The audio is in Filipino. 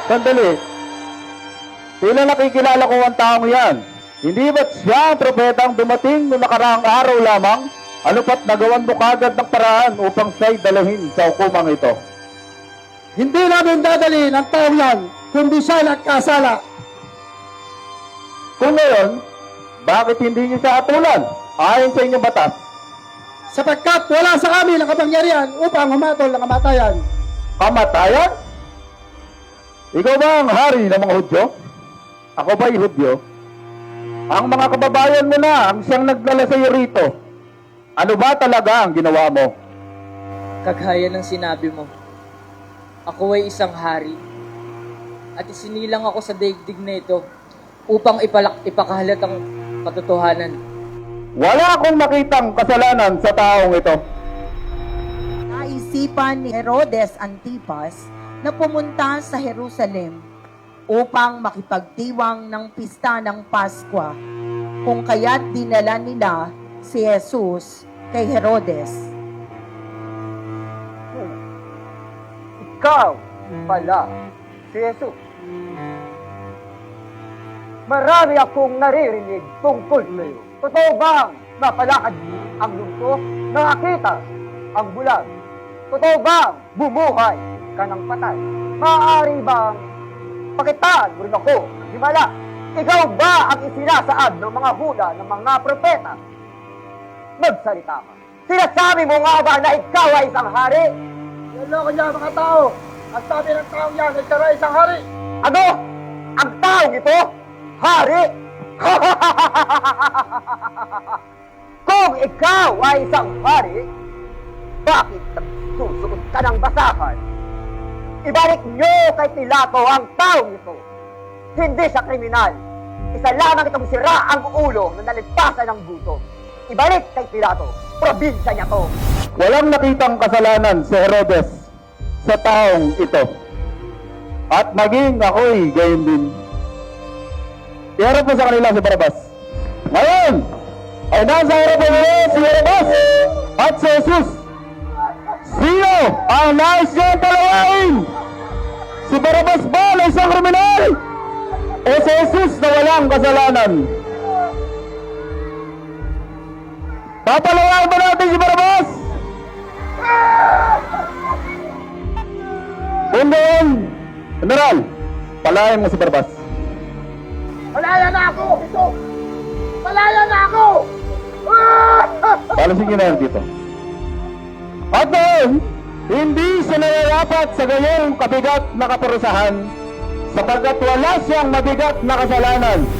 Sandali. Tila nakikilala ko ang taong yan. Hindi ba't siya ang propetang dumating noong nakaraang araw lamang? Ano pa't nagawan mo kagad ng paraan upang siya'y dalhin sa hukumang ito? Hindi namin dadali ng taong yan, kundi siya nagkasala. Kung ngayon, bakit hindi niyo siya atulan ayon sa inyong batas? Sapagkat wala sa amin ang kapangyarihan upang humatol ng kamatayan. Kamatayan? Ikaw ba ang hari ng mga Hudyo? Ako ba'y Hudyo? Ang mga kababayan mo na ang siyang nagdala sa iyo rito. Ano ba talaga ang ginawa mo? Kagaya ng sinabi mo, ako ay isang hari at isinilang ako sa daigdig na ito upang ipakahalat ang katotohanan. Wala akong makitang kasalanan sa taong ito. Naisipan ni Herodes Antipas na pumunta sa Jerusalem upang makipagdiwang ng pista ng Paskwa, kung kaya't dinala nila si Jesus kay Herodes. Ikaw pala si Jesus. Marami akong naririnig tungkol sa iyo. Totoo bang napalakad ang lungko? Nakakita ang bulag? Totoo bang bumuhay ka ng patay? Maaari bang pakitaan mo rin ako ng himala? Ikaw ba ang isinasaad ng mga hula ng mga propeta? Magsalita ka. Sinasabi mo nga ba na ikaw ay isang hari? Naloko niya mga tao. Ang sabi ng taong yan ay siya ay isang hari. Ano? Ang taong ito? Hari? Kung ikaw ay isang hari, bakit nagsusuot ka ng basahan? Ibalik niyo kay Pilato ang taong ito. Hindi siya kriminal. Isa lamang itong sira ang ulo na nalipasan ng gutom. Ibalik kay Pilato. Probinsya niya to. Walang nakitang kasalanan si Herodes sa taong ito. At maging ako'y gayon din. Iharap mo sa kanila si Barabas. Ngayon, ay nasa harapan mo si Barabas at si Jesus. Sino ang nais niyong palawain? Si Barabas ba na isang kriminal? O si Jesus na walang kasalanan? Papalawain ba natin si Barabas? Kung doon, General, palayan mo si Barabas. Malaya na ako! Ito! Malaya na ako! Palasingin na dito. At doon, hindi siya nararapat sa gayong kabigat na kaparusahan sapagkat wala siyang mabigat na kasalanan.